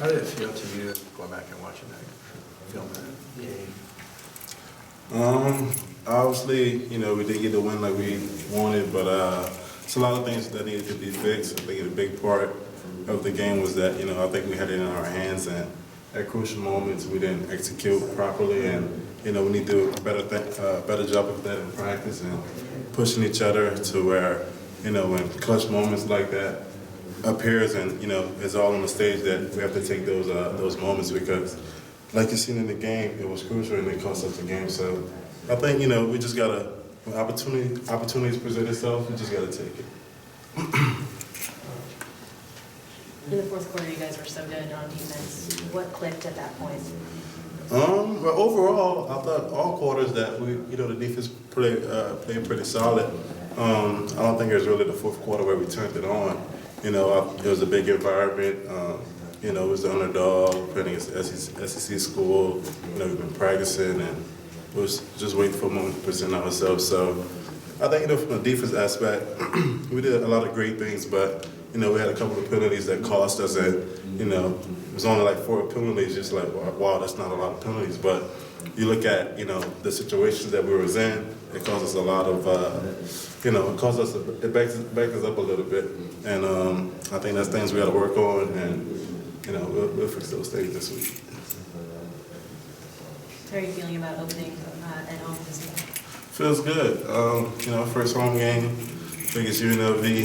How did it feel to you going back and watching that film, that game? Obviously, we didn't get the win like we wanted, but it's a lot of things that needed to be fixed. I think a big part of the game was that, I think we had it in our hands, and at crucial moments we didn't execute properly, and, we need to do a better job of that in practice and pushing each other to where, when clutch moments like that appears and, it's all on the stage, that we have to take those moments, because like you seen in the game, it was crucial and it cost us the game. So I think, we just gotta, when opportunities present itself, we just gotta take it. In the fourth quarter, you guys were so good on defense. What clicked at that point? Well, overall, I thought all quarters that the defense played pretty solid. I don't think it was really the fourth quarter where we turned it on. It was a big environment. It was the underdog, playing against SEC school. We've been practicing, and we was just waiting for a moment to present ourselves. So I think, from a defense aspect, we did a lot of great things, but, we had a couple of penalties that cost us, and, it was only like 4 penalties, just like, wow, that's not a lot of penalties. But you look at, the situations that we was in, it caused us a lot of, it backs us up a little bit. And I think that's things we got to work on, and, we'll fix those things this week. How are you feeling about opening at home this week? Feels good. First home game, biggest UNLV,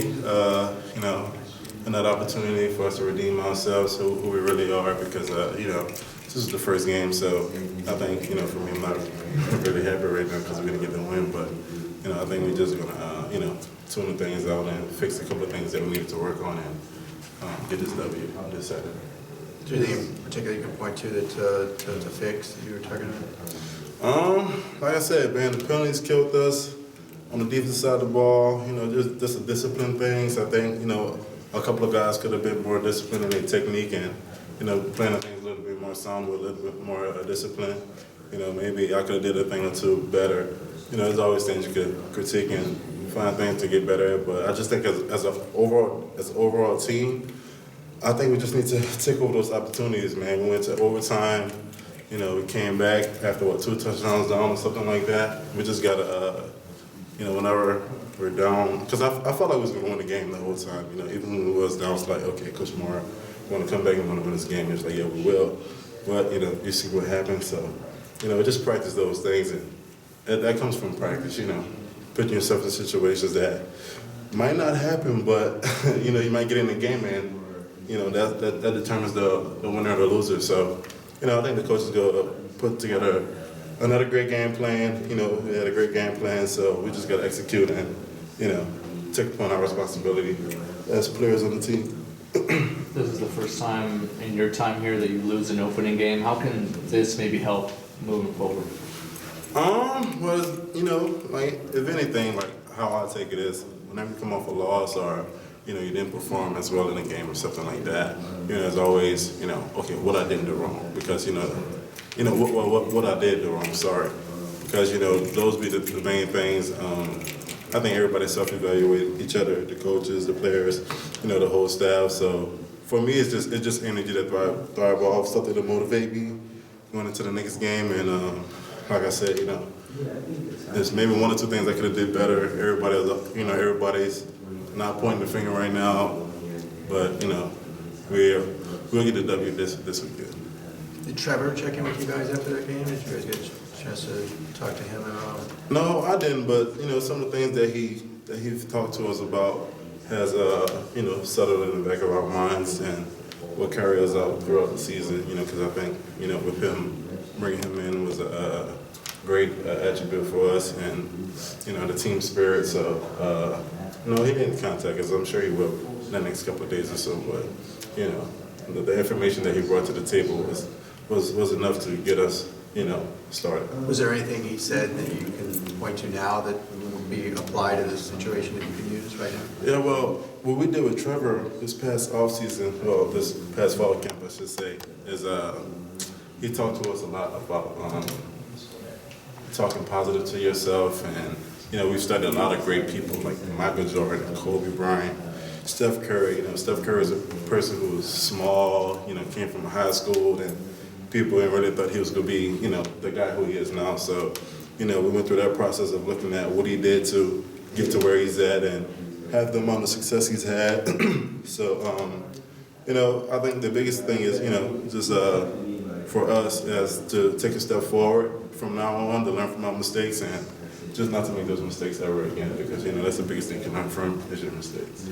another opportunity for us to redeem ourselves, who we really are, because, this is the first game. So I think, for me, I'm not really happy right now because we didn't get the win, but, I think we're just going to, tune the things out and fix a couple of things that we needed to work on, and get this W on this Saturday. Is there anything in particular you can point to that to fix that you were talking about? Like I said, man, the penalties killed us on the defensive side of the ball. Just the discipline things. I think, a couple of guys could have been more disciplined in their technique, and, playing things a little bit more sound with a little bit more discipline. Maybe I could have did a thing or two better. There's always things you could critique and find things to get better at, but I just think as an overall team, I think we just need to take over those opportunities, man. We went to overtime. We came back after, 2 touchdowns down or something like that. We just got to, whenever we're down, because I felt like we was going to win the game the whole time. Even when we was down, it's like, okay, Coach Moore, we want to come back and want to win this game. It's like, yeah, we will. But, you see what happens. So, we just practice those things, and that comes from practice, putting yourself in situations that might not happen, but, you might get in the game, and, that determines the winner or the loser. So, I think the coaches go to put together another great game plan. We had a great game plan, so we just got to execute and, take upon our responsibility as players on the team. This is the first time in your time here that you lose an opening game. How can this maybe help moving forward? Well, like, if anything, like, how I take it is, whenever you come off a loss or, you didn't perform as well in a game or something like that, there's always, okay, what I didn't do wrong, because, what I did do wrong, sorry. Because, those be the main things. I think everybody self-evaluate each other, the coaches, the players, the whole staff. So for me, it's just energy that thrive off, something to motivate me going into the next game. And like I said, there's maybe 1 or 2 things I could have did better. Everybody's not pointing the finger right now, but we'll get the W this weekend. Did Trevor check in with you guys after that game? Did you guys get a chance to talk to him at all? No, I didn't. But some of the things that he talked to us about has settled in the back of our minds and will carry us out throughout the season. Because I think with him bringing him in was a great attribute for us, and the team spirit. So no, he didn't contact us. I'm sure he will in the next couple of days or so. But the information that he brought to the table was enough to get us started. Was there anything he said that you can point to now that would be applied to this situation that you can use right now? Yeah, well, what we did with Trevor this past offseason, well, this past fall camp, I should say, is he talked to us a lot about talking positive to yourself, and we've studied a lot of great people like Michael Jordan, Kobe Bryant, Steph Curry. Steph Curry is a person who was small, came from high school, and people ain't really thought he was gonna be, the guy who he is now. So, we went through that process of looking at what he did to get to where he's at and have the amount of success he's had. So, I think the biggest thing is, just for us is to take a step forward from now on, to learn from our mistakes and just not to make those mistakes ever again, because, that's the biggest thing you can learn from is your mistakes.